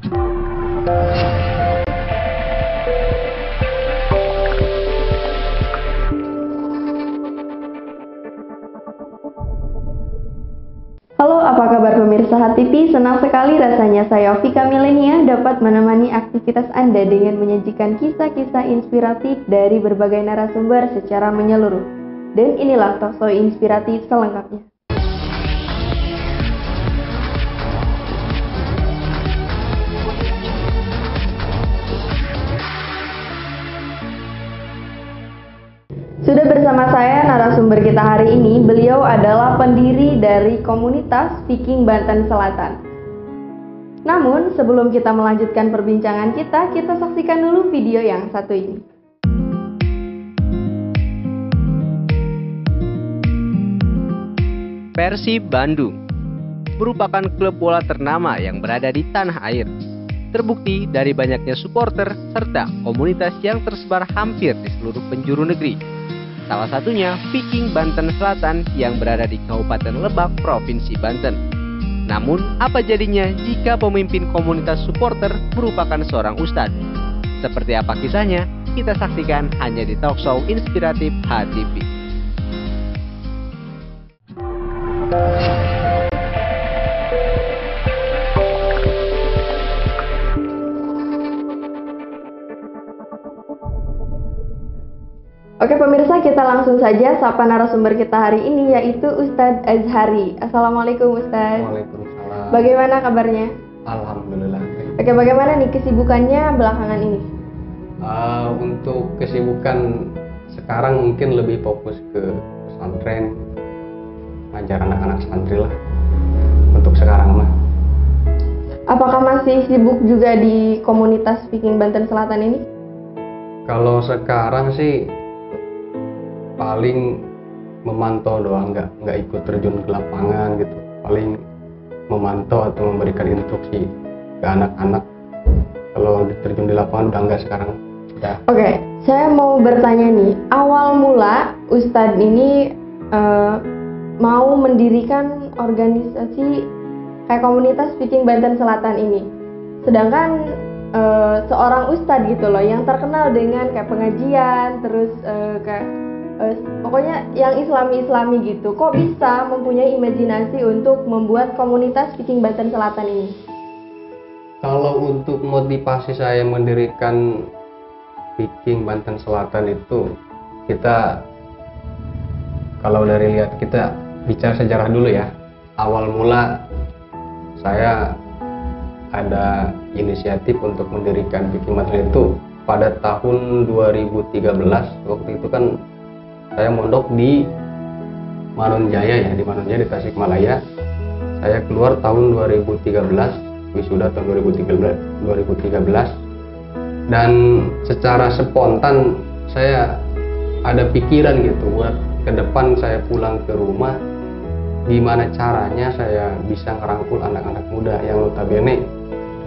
Halo, apa kabar pemirsa HTV? Senang sekali rasanya saya Vika Milenia dapat menemani aktivitas Anda dengan menyajikan kisah-kisah inspiratif dari berbagai narasumber secara menyeluruh. Dan inilah talkshow inspiratif selengkapnya. Sudah bersama saya narasumber kita hari ini. Beliau adalah pendiri dari komunitas Viking Banten Selatan. Namun sebelum kita melanjutkan perbincangan kita saksikan dulu video yang satu ini. Persib Bandung merupakan klub bola ternama yang berada di tanah air. Terbukti dari banyaknya supporter serta komunitas yang tersebar hampir di seluruh penjuru negeri. Salah satunya Viking Banten Selatan yang berada di Kabupaten Lebak, Provinsi Banten. Namun, apa jadinya jika pemimpin komunitas supporter merupakan seorang ustadz? Seperti apa kisahnya? Kita saksikan hanya di talkshow inspiratif HTV. Oke pemirsa, kita langsung saja sapa narasumber kita hari ini yaitu Ustadz Azhari. Assalamualaikum Ustadz. Waalaikumsalam. Bagaimana kabarnya? Alhamdulillah. Oke, bagaimana nih kesibukannya belakangan ini? Untuk kesibukan sekarang mungkin lebih fokus ke pesantren, ngajar anak-anak santri lah untuk sekarang mah. Apakah masih sibuk juga di komunitas Viking Banten Selatan ini? Kalau sekarang sih paling memantau doang, nggak ikut terjun ke lapangan gitu. Paling memantau atau memberikan instruksi ke anak-anak. Kalau terjun di lapangan udah nggak sekarang. Udah. Oke, saya mau bertanya nih, awal mula Ustadz ini mau mendirikan organisasi kayak komunitas Viking Banten Selatan ini. Sedangkan seorang Ustadz gitu loh yang terkenal dengan kayak pengajian, terus kayak pokoknya yang islami gitu, kok bisa mempunyai imajinasi untuk membuat komunitas Viking Banten Selatan ini? Kalau untuk motivasi saya mendirikan Viking Banten Selatan itu, kita kalau dari lihat kita bicara sejarah dulu ya. Awal mula saya ada inisiatif untuk mendirikan Viking Banten itu pada tahun 2013. Waktu itu kan saya mondok di Manonjaya ya, di Manonjaya di Tasikmalaya. Saya keluar tahun 2013, wisuda tahun 2013. Dan secara spontan saya ada pikiran gitu buat ke depan saya pulang ke rumah, gimana caranya saya bisa ngerangkul anak-anak muda yang notabene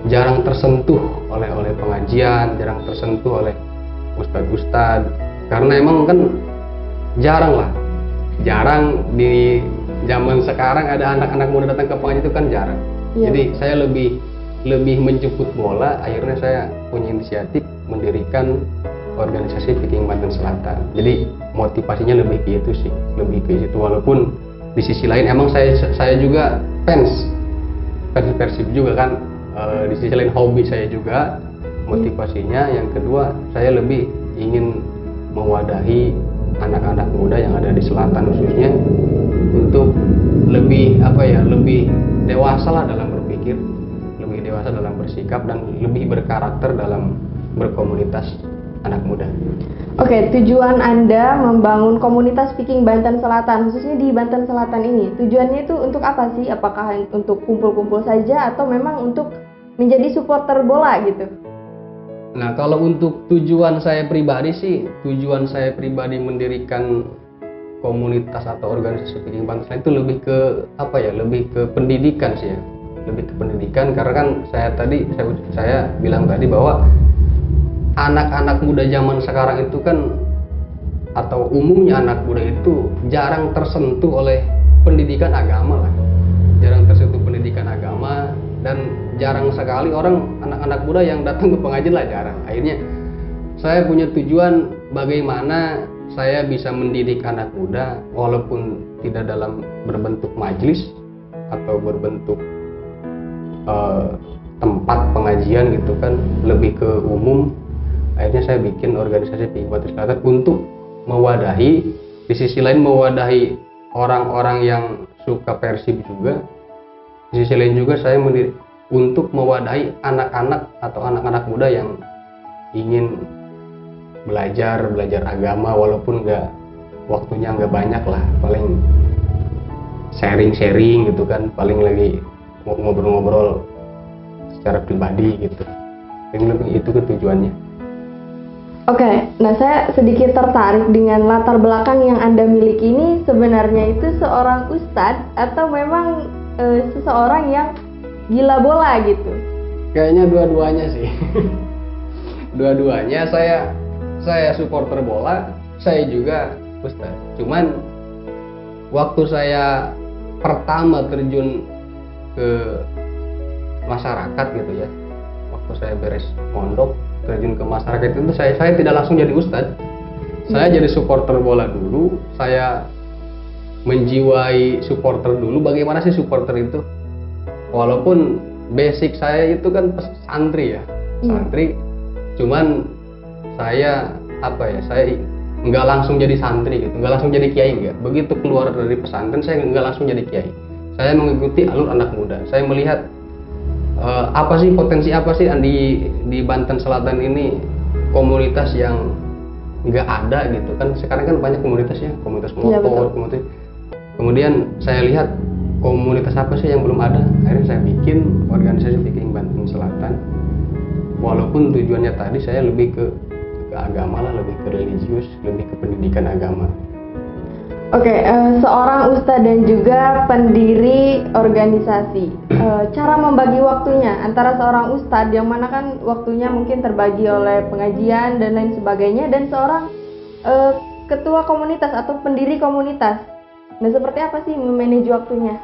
jarang tersentuh oleh pengajian, jarang tersentuh oleh ustadz-ustadz. Karena emang kan jarang di zaman sekarang ada anak-anak muda datang ke pengajian itu kan jarang. Iya. Jadi saya lebih menjemput bola. Akhirnya saya punya inisiatif mendirikan organisasi Viking Banten Selatan. Jadi motivasinya lebih ke itu sih, lebih ke situ. Walaupun di sisi lain emang saya juga fans Persib juga kan. Di sisi lain hobi saya juga motivasinya. Yang kedua, saya lebih ingin mewadahi anak-anak muda yang ada di selatan khususnya untuk lebih lebih dewasa lah dalam berpikir, lebih dewasa dalam bersikap, dan lebih berkarakter dalam berkomunitas anak muda. Oke, tujuan Anda membangun komunitas Viking Banten Selatan, khususnya di Banten Selatan ini, tujuannya itu untuk apa sih? Apakah untuk kumpul-kumpul saja atau memang untuk menjadi supporter bola gitu? Nah, kalau untuk tujuan saya pribadi sih, tujuan saya pribadi mendirikan komunitas atau organisasi Viking Banten Selatan itu lebih ke lebih ke pendidikan sih ya. Lebih ke pendidikan, karena kan saya bilang tadi bahwa anak-anak muda zaman sekarang itu kan, atau umumnya anak muda itu jarang tersentuh oleh pendidikan agama lah, jarang tersentuh pendidikan agama, dan jarang sekali orang anak-anak muda yang datang ke pengajian lah, jarang. Akhirnya saya punya tujuan bagaimana saya bisa mendidik anak muda walaupun tidak dalam berbentuk majelis atau berbentuk tempat pengajian gitu kan, lebih ke umum. Akhirnya saya bikin organisasi Fikih Banten Selatan untuk mewadahi, di sisi lain mewadahi orang-orang yang suka Persib juga, di sisi lain juga saya untuk mewadahi anak-anak atau anak-anak muda yang ingin belajar agama walaupun waktunya nggak banyak lah, paling sharing gitu kan, paling lagi ngobrol-ngobrol secara pribadi gitu. Yang lebih itu tujuannya. Oke, nah saya sedikit tertarik dengan latar belakang yang Anda miliki ini. Sebenarnya itu seorang ustadz atau memang seseorang yang gila bola gitu? Kayaknya dua-duanya sih. Dua-duanya, saya supporter bola, saya juga ustadz. Cuman waktu saya pertama terjun ke masyarakat gitu ya, waktu saya beres mondok terjun ke masyarakat itu saya tidak langsung jadi ustadz. Saya jadi supporter bola dulu, saya menjiwai supporter dulu. Bagaimana sih supporter itu? Walaupun basic saya itu kan santri ya, santri. Cuman saya saya nggak langsung jadi santri gitu, nggak langsung jadi kiai nggak. Begitu keluar dari pesantren saya nggak langsung jadi kiai. Saya mengikuti alur anak muda. Saya melihat potensi apa sih di Banten Selatan ini, komunitas yang nggak ada gitu kan. Sekarang kan banyak komunitasnya, komunitas motor, kemudian saya lihat komunitas apa sih yang belum ada. Akhirnya saya bikin organisasi Fikih Banten Selatan, walaupun tujuannya tadi saya lebih ke agama lah, lebih ke religius, lebih ke pendidikan agama. Oke, seorang ustadz dan juga pendiri organisasi, cara membagi waktunya antara seorang ustadz yang mana kan waktunya mungkin terbagi oleh pengajian dan lain sebagainya, dan seorang ketua komunitas atau pendiri komunitas. Nah, seperti apa sih memanage waktunya?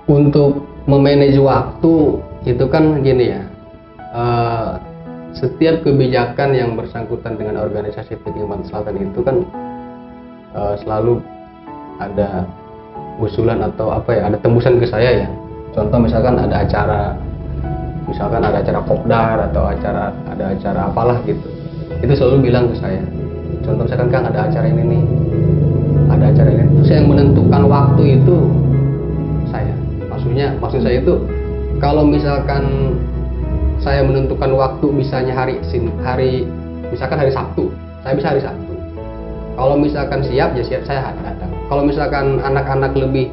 Untuk memanage waktu itu kan gini ya, setiap kebijakan yang bersangkutan dengan organisasi Fikih Banten Selatan itu kan selalu ada usulan atau ada tembusan ke saya ya. Contoh misalkan ada acara kopdar atau ada acara apalah gitu, itu selalu bilang ke saya. Contoh misalkan Kang ada acara ini nih, ada acara ini, terus yang menentukan waktu itu saya. Maksud saya itu, kalau misalkan saya menentukan waktu misalnya misalkan hari Sabtu, saya bisa hari Sabtu. Kalau misalkan siap ya siap, saya datang. Kalau misalkan anak-anak lebih,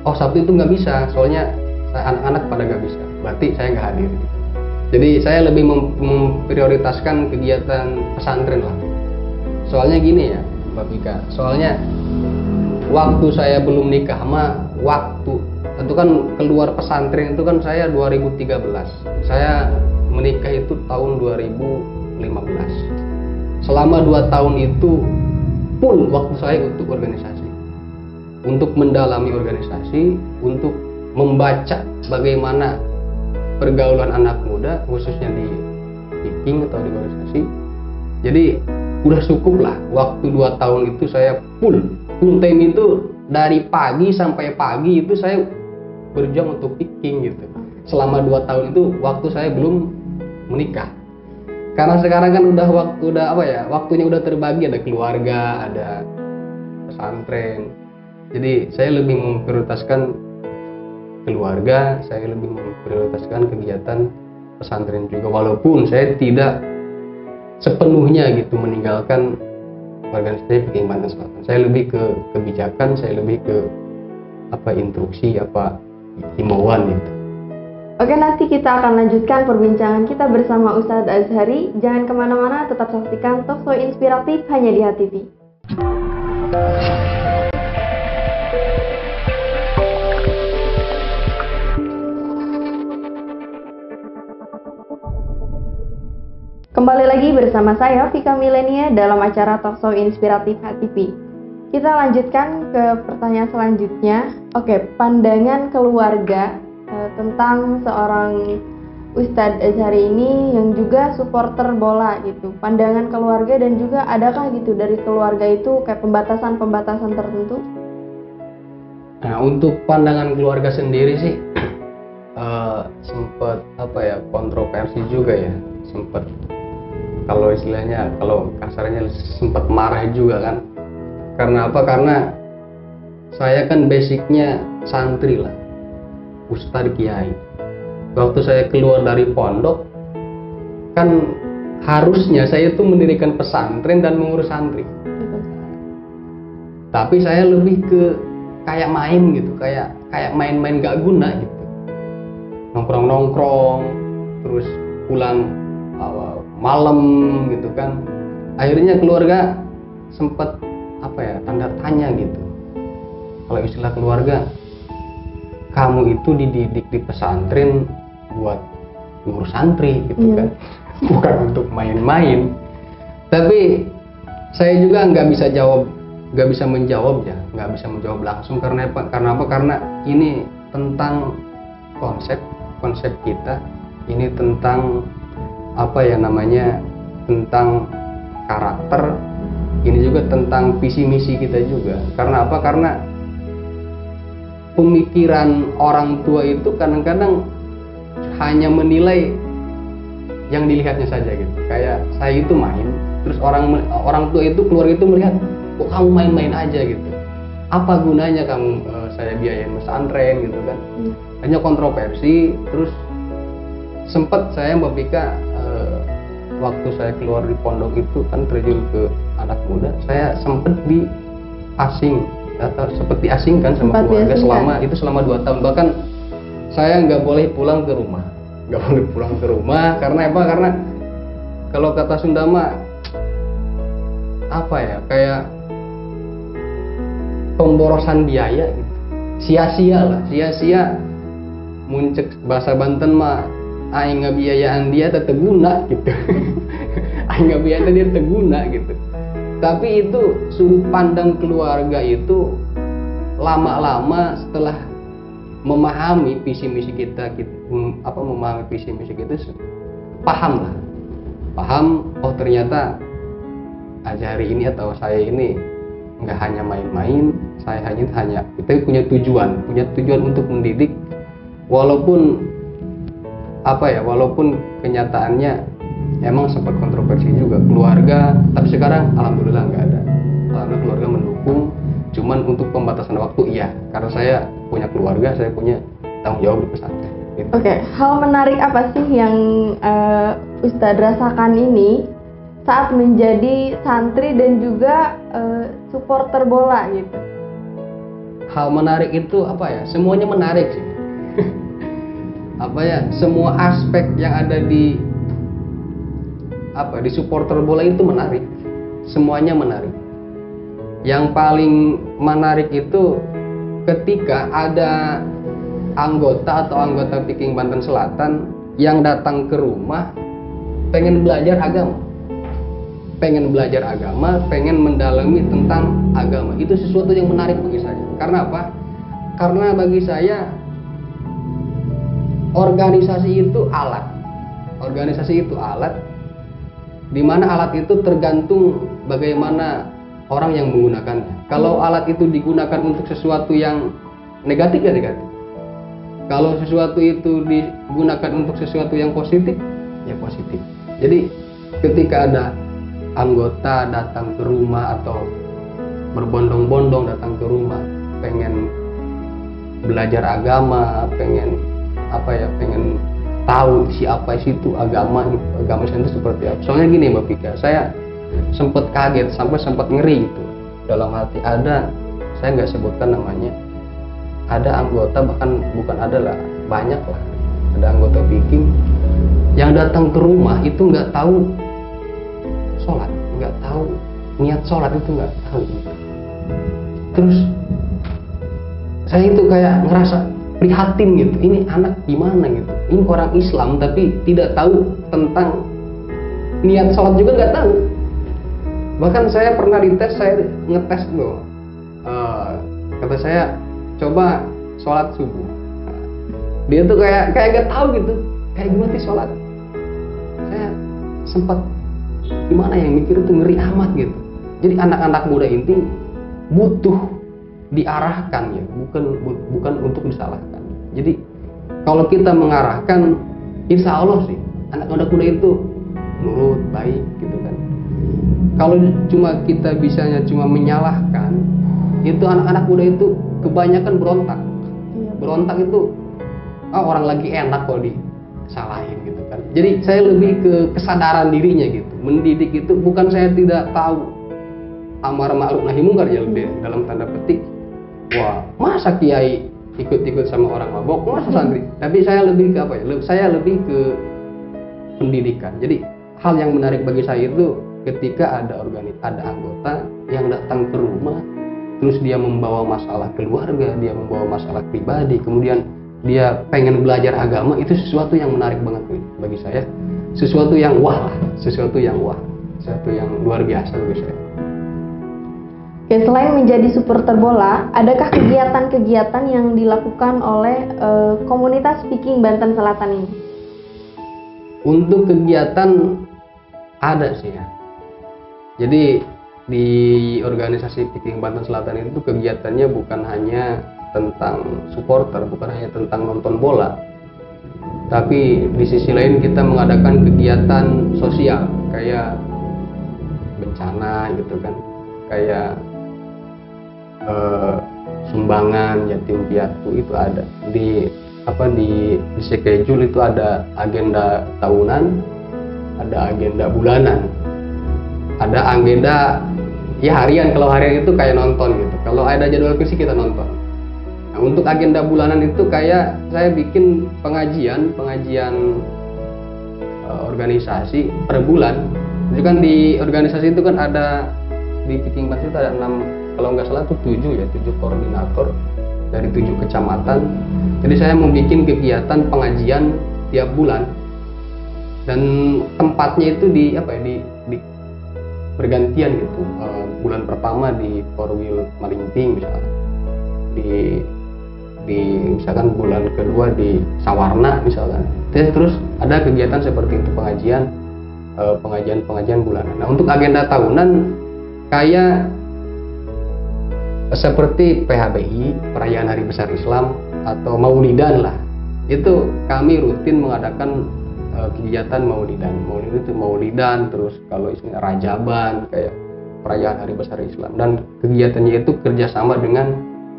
Sabtu itu nggak bisa, soalnya anak-anak pada nggak bisa, berarti saya nggak hadir. Jadi saya lebih memprioritaskan kegiatan pesantren lah. Soalnya gini ya, Mbak Pika, soalnya waktu saya belum nikah waktu itu kan keluar pesantren itu kan saya 2013. Saya menikah itu tahun 2015. Selama 2 tahun itu full waktu saya untuk organisasi, untuk mendalami organisasi, untuk membaca bagaimana pergaulan anak muda khususnya di Viking atau di organisasi. Jadi udah cukup lah waktu 2 tahun itu saya full time itu, dari pagi sampai pagi itu saya berjuang untuk Viking gitu. Selama 2 tahun itu waktu saya belum menikah. Karena sekarang kan waktunya udah terbagi, ada keluarga, ada pesantren. Jadi saya lebih memprioritaskan keluarga, saya lebih memprioritaskan kegiatan pesantren juga, walaupun saya tidak sepenuhnya gitu meninggalkan organisasi Fikih Banten Selatan. Saya lebih ke kebijakan, saya lebih ke instruksi, himbauan gitu. Oke, nanti kita akan lanjutkan perbincangan kita bersama Ustadz Azhari. Jangan kemana-mana, tetap saksikan Talkshow Inspiratif hanya di HTV. Kembali lagi bersama saya, Vika Milenia, dalam acara Talkshow Inspiratif HTV. Kita lanjutkan ke pertanyaan selanjutnya. Oke, pandangan keluarga tentang seorang Ustadz Azhari ini yang juga supporter bola gitu. Pandangan keluarga dan juga adakah gitu dari keluarga itu kayak pembatasan-pembatasan tertentu? Nah, untuk pandangan keluarga sendiri sih sempat kontroversi juga ya, sempat kalau istilahnya kalau kasarnya sempat marah juga kan. Karena apa? Karena saya kan basicnya santri lah, Ustadz Kiai. Waktu saya keluar dari pondok kan harusnya saya itu mendirikan pesantren dan mengurus santri. Tapi saya lebih ke kayak main gitu, kayak main-main gak guna gitu, nongkrong terus pulang malam gitu kan. Akhirnya keluarga sempet tanda tanya gitu, kalau istilah keluarga, kamu itu dididik di pesantren buat ngurus santri gitu kan, bukan untuk main-main. Tapi saya juga nggak bisa menjawab langsung. Karena apa? Karena ini tentang konsep kita, ini tentang tentang karakter, ini juga tentang visi misi kita juga. Karena apa? Karena pemikiran orang tua itu kadang-kadang hanya menilai yang dilihatnya saja gitu. Kayak saya itu main, terus orang tua itu, keluarga itu melihat, kok kamu main-main aja gitu, apa gunanya kamu saya biayain pesantren gitu kan. Hanya kontroversi. Terus sempat saya Mbak waktu saya keluar di pondok itu kan terjun ke anak muda, saya sempat seperti asingkan sama keluarga selama 2 tahun. Bahkan saya nggak boleh pulang ke rumah, karena apa? Karena kalau kata Sunda mah kayak pemborosan biaya gitu, sia-sia muncul bahasa Banten mah, aing ngabiayaan dia tetep guna gitu. Aing ngabiayaan dia tetep guna gitu. Tapi itu sudut pandang keluarga itu lama-lama setelah memahami visi misi kita paham. Oh ternyata Azhari ini atau saya ini nggak hanya main-main, saya hanya kita punya tujuan untuk mendidik, walaupun kenyataannya emang sempat kontroversi juga keluarga. Tapi sekarang alhamdulillah nggak ada. Alhamdulillah keluarga mendukung. Cuman untuk pembatasan waktu iya, karena saya punya keluarga, saya punya tanggung jawab di pesantren gitu. Oke, hal menarik apa sih yang Ustadz rasakan ini saat menjadi santri dan juga supporter bola gitu? Hal menarik itu semuanya menarik sih. Semua aspek yang ada di supporter bola itu menarik. Semuanya menarik. Yang paling menarik itu ketika ada anggota Viking Banten Selatan yang datang ke rumah pengen belajar agama, pengen mendalami tentang agama. Itu sesuatu yang menarik bagi saya. Karena apa? Karena bagi saya organisasi itu alat, di mana alat itu tergantung bagaimana orang yang menggunakannya. Kalau alat itu digunakan untuk sesuatu yang negatif ya negatif. Kalau sesuatu itu digunakan untuk sesuatu yang positif ya positif. Jadi ketika ada anggota datang ke rumah atau berbondong-bondong datang ke rumah pengen belajar agama, pengen tahu siapa itu agama itu seperti apa. Soalnya gini Mbak Pika, saya sempat kaget sampai sempat ngeri gitu dalam hati. Saya nggak sebutkan namanya, ada anggota, bahkan bukan ada lah, banyak lah, ada anggota Viking yang datang ke rumah itu nggak tahu sholat, nggak tahu niat sholat, itu nggak tahu gitu. Terus saya itu kayak ngerasa prihatin gitu, ini anak gimana gitu, ini orang Islam tapi tidak tahu tentang niat sholat juga nggak tahu. Bahkan saya pernah dites, saya ngetes loh, kata saya coba sholat subuh, dia tuh kayak nggak tahu gitu, kayak gimana sih sholat? Saya sempat gimana yang mikir itu ngeri amat gitu. Jadi anak-anak muda ini butuh diarahkan ya, bukan untuk disalahkan. Jadi kalau kita mengarahkan, insya Allah sih anak-anak muda itu nurut, baik gitu kan. Kalau cuma kita bisanya cuma menyalahkan, itu anak-anak muda itu kebanyakan berontak. Berontak itu orang lagi enak kok disalahin gitu kan. Jadi saya lebih ke kesadaran dirinya gitu. Mendidik itu bukan saya tidak tahu amar ma'ruf nahi mungkar ya, lebih dalam tanda petik. Wah, masa kiai ikut-ikut sama orang mabok, masa santri? Tapi saya lebih ke apa ya? Saya lebih ke pendidikan. Jadi hal yang menarik bagi saya itu ketika ada anggota yang datang ke rumah, terus dia membawa masalah keluarga, dia membawa masalah pribadi, kemudian dia pengen belajar agama, itu sesuatu yang menarik banget bagi saya, sesuatu yang wah, sesuatu yang luar biasa bagi saya. Oke, selain menjadi supporter bola, adakah kegiatan-kegiatan yang dilakukan oleh komunitas Viking Banten Selatan ini? Untuk kegiatan ada sih ya. Jadi di organisasi Viking Banten Selatan itu kegiatannya bukan hanya tentang supporter, bukan hanya tentang nonton bola, tapi di sisi lain kita mengadakan kegiatan sosial kayak bencana gitu kan, kayak sumbangan yatim piatu itu ada di schedule itu, ada agenda tahunan, ada agenda bulanan, ada agenda ya harian. Kalau harian itu kayak nonton gitu, kalau ada jadwal kursi kita nonton. Nah, untuk agenda bulanan itu kayak saya bikin pengajian organisasi per bulan. Jadi kan di organisasi itu kan ada, di Viking Banten itu ada 6, kalau nggak salah itu 7 koordinator dari 7 kecamatan. Jadi saya membuat kegiatan pengajian tiap bulan, dan tempatnya itu di bergantian gitu. Bulan pertama di Korwil Malinting misalkan, di misalkan bulan kedua di Sawarna misalkan. Terus ada kegiatan seperti itu, pengajian bulanan. Nah, untuk agenda tahunan kayak seperti PHBI, perayaan Hari Besar Islam, atau Maulidan lah, itu kami rutin mengadakan kegiatan Maulidan. Terus kalau istilah Rajaban, kayak perayaan Hari Besar Islam, dan kegiatannya itu kerjasama dengan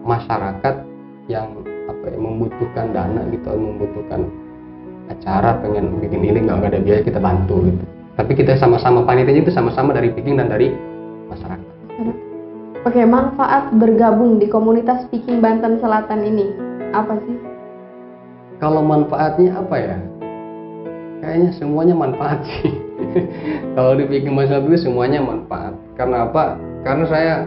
masyarakat yang membutuhkan dana gitu, membutuhkan acara, pengen bikin ini, nggak ada biaya, kita bantu gitu. Tapi kita sama-sama, panitianya itu sama-sama dari Viking dan dari masyarakat. Oke, manfaat bergabung di komunitas Viking Banten Selatan ini apa sih? Kalau manfaatnya apa ya? Kayaknya semuanya manfaat sih. Kalau di Viking Banten Selatan itu semuanya manfaat. Karena apa? Karena saya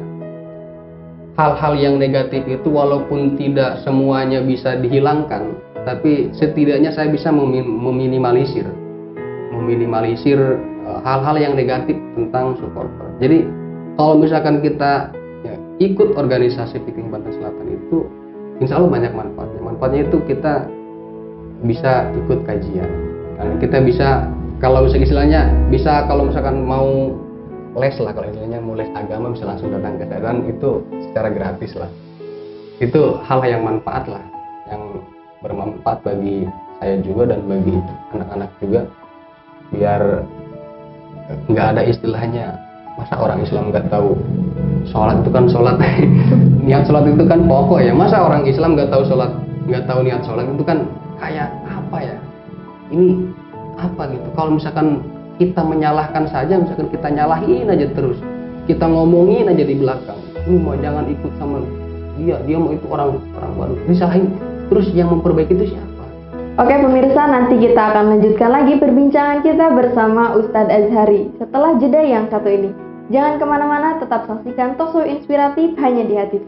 hal-hal yang negatif itu walaupun tidak semuanya bisa dihilangkan, tapi setidaknya saya bisa meminimalisir hal-hal yang negatif tentang supporter. Jadi kalau misalkan kita ikut organisasi Viking Banten Selatan itu, insya Allah banyak manfaatnya. Manfaatnya itu kita bisa ikut kajian, dan kita bisa, kalau istilahnya bisa, kalau misalkan mau les lah, kalau istilahnya mau les agama bisa langsung datang ke saya, dan itu secara gratis lah. Itu hal yang manfaat lah, yang bermanfaat bagi saya juga dan bagi anak-anak juga, biar nggak ada istilahnya masa orang Islam nggak tahu sholat. Itu kan sholat niat sholat itu kan pokok ya, masa orang Islam nggak tahu sholat, nggak tahu niat sholat, itu kan kayak apa ya, ini apa gitu. Kalau misalkan kita menyalahkan saja, misalkan kita nyalahin aja terus, kita ngomongin aja di belakang, lu mau jangan ikut sama dia mau itu orang baru, disalahin terus, yang memperbaiki itu siapa? Oke pemirsa, nanti kita akan lanjutkan lagi perbincangan kita bersama Ustadz Azhari setelah jeda yang satu ini. Jangan kemana-mana, tetap saksikan Talkshow Inspiratif hanya di HTV.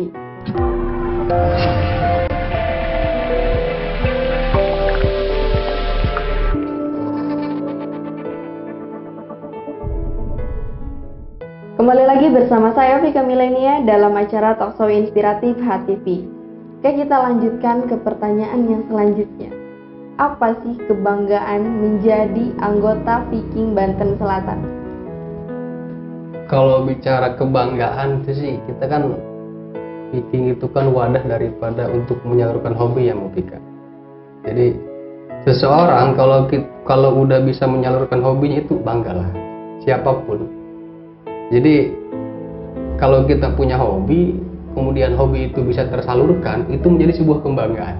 Kembali lagi bersama saya Vika Milenia dalam acara Talkshow Inspiratif HTV. Oke, kita lanjutkan ke pertanyaan yang selanjutnya. apa sih kebanggaan menjadi anggota Viking Banten Selatan? Kalau bicara kebanggaan itu sih, kita kan Viking itu kan wadah daripada untuk menyalurkan hobi ya Mufika. Jadi seseorang kalau udah bisa menyalurkan hobinya itu banggalah, siapapun. Jadi kalau kita punya hobi, kemudian hobi itu bisa tersalurkan, itu menjadi sebuah kebanggaan,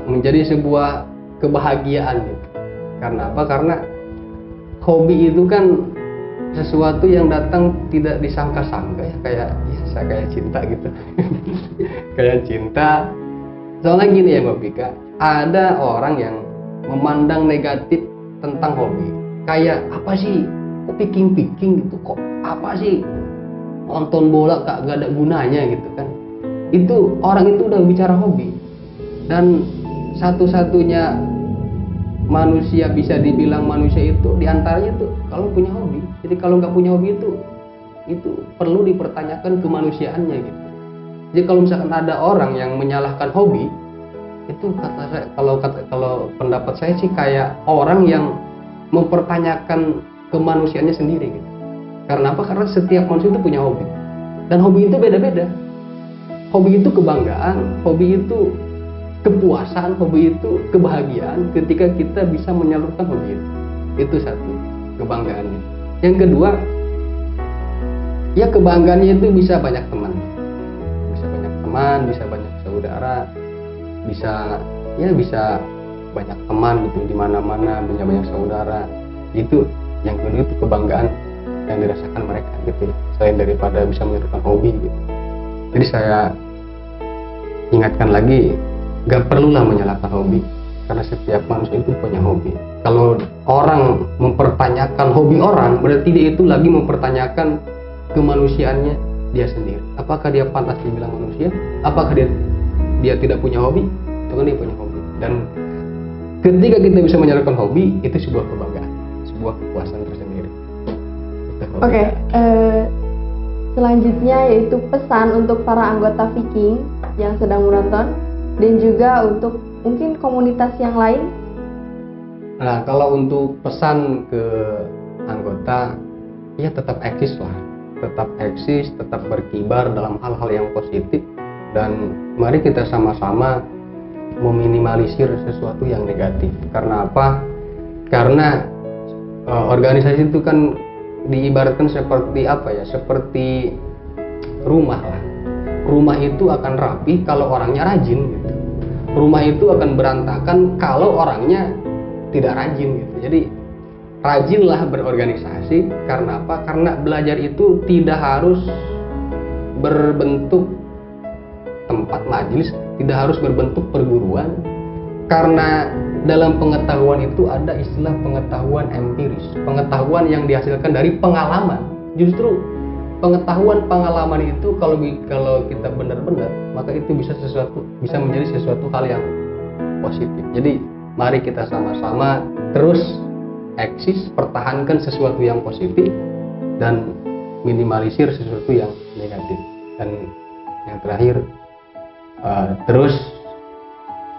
menjadi sebuah kebahagiaan gitu. Karena apa? Karena hobi itu kan sesuatu yang datang tidak disangka-sangka ya, kayak cinta gitu. Kayak cinta. Soalnya gini ya Mbak Pika, ada orang yang memandang negatif tentang hobi. Kayak apa sih? Kok piking gitu, kok apa sih? Nonton bola gak ada gunanya gitu kan. Itu orang itu udah bicara hobi. Dan satu-satunya manusia bisa dibilang manusia itu diantaranya tuh kalau punya hobi. Jadi kalau nggak punya hobi itu perlu dipertanyakan kemanusiaannya gitu. Jadi kalau misalkan ada orang yang menyalahkan hobi, itu kata saya, kalau pendapat saya sih kayak orang yang mempertanyakan kemanusiaannya sendiri gitu. Karena apa? Karena setiap manusia itu punya hobi. Dan hobi itu beda-beda. Hobi itu kebanggaan, hobi itu kepuasan, hobi itu kebahagiaan ketika kita bisa menyalurkan hobi itu. Itu satu, kebanggaannya. Yang kedua, ya kebanggaannya itu bisa banyak teman. Bisa banyak saudara, bisa banyak teman gitu di mana-mana, punya banyak saudara. Itu yang kedua, itu kebanggaan yang dirasakan mereka gitu, selain daripada bisa menyalurkan hobi gitu. Jadi saya ingatkan lagi, gak perlulah menyalahkan hobi, karena setiap manusia itu punya hobi. Kalau orang mempertanyakan hobi orang, berarti dia itu lagi mempertanyakan kemanusiaannya dia sendiri. Apakah dia pantas dibilang manusia? Apakah dia tidak punya hobi? Itu kan dia punya hobi. Dan ketika kita bisa menyalurkan hobi, itu sebuah kebanggaan, sebuah kepuasan tersendiri. Oke, selanjutnya yaitu pesan untuk para anggota Viking yang sedang menonton dan juga untuk mungkin komunitas yang lain. Nah, kalau untuk pesan ke anggota, ya tetap eksis lah, tetap berkibar dalam hal-hal yang positif, dan mari kita sama-sama meminimalisir sesuatu yang negatif. Karena apa? Karena organisasi itu kan diibaratkan seperti apa ya? Seperti rumah lah. Rumah itu akan rapi kalau orangnya rajin gitu. Rumah itu akan berantakan kalau orangnya tidak rajin gitu. Jadi rajinlah berorganisasi. Karena apa? Karena belajar itu tidak harus berbentuk tempat majelis, tidak harus berbentuk perguruan. Karena dalam pengetahuan itu ada istilah pengetahuan empiris, pengetahuan yang dihasilkan dari pengalaman. Justru pengetahuan itu kalau kita benar-benar, maka itu bisa menjadi sesuatu hal yang positif. Jadi mari kita sama-sama terus eksis, pertahankan sesuatu yang positif dan minimalisir sesuatu yang negatif. Dan yang terakhir, terus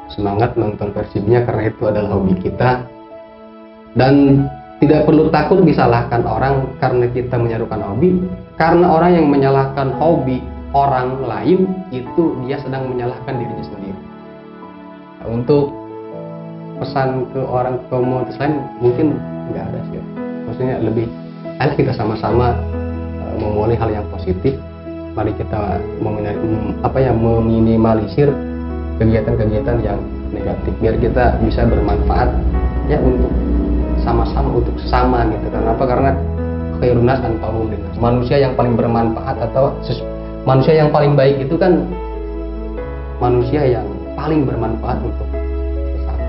semangat nonton Persibnya karena itu adalah hobi kita, dan tidak perlu takut disalahkan orang karena kita menyalurkan hobi, karena orang yang menyalahkan hobi orang lain itu dia sedang menyalahkan dirinya sendiri. Nah, untuk pesan ke orang komunitas lain mungkin nggak ada sih, maksudnya lebih ayo kita sama-sama memulai hal yang positif. Mari kita meminimalisir kegiatan-kegiatan yang negatif biar kita bisa bermanfaat ya untuk sama-sama, untuk sesama gitu. Karena apa? Karena khairun nas anfa'uhum linnas. Manusia yang paling bermanfaat atau manusia yang paling baik itu kan manusia yang paling bermanfaat untuk sesama.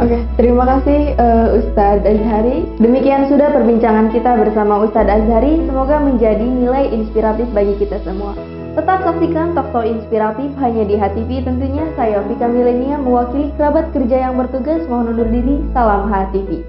Oke, terima kasih Ustadz Azhari. Demikian sudah perbincangan kita bersama Ustadz Azhari. Semoga menjadi nilai inspiratif bagi kita semua. Tetap saksikan talkshow inspiratif hanya di HTV tentunya. Saya Vika Milenia mewakili kerabat kerja yang bertugas mohon undur diri. Salam HTV.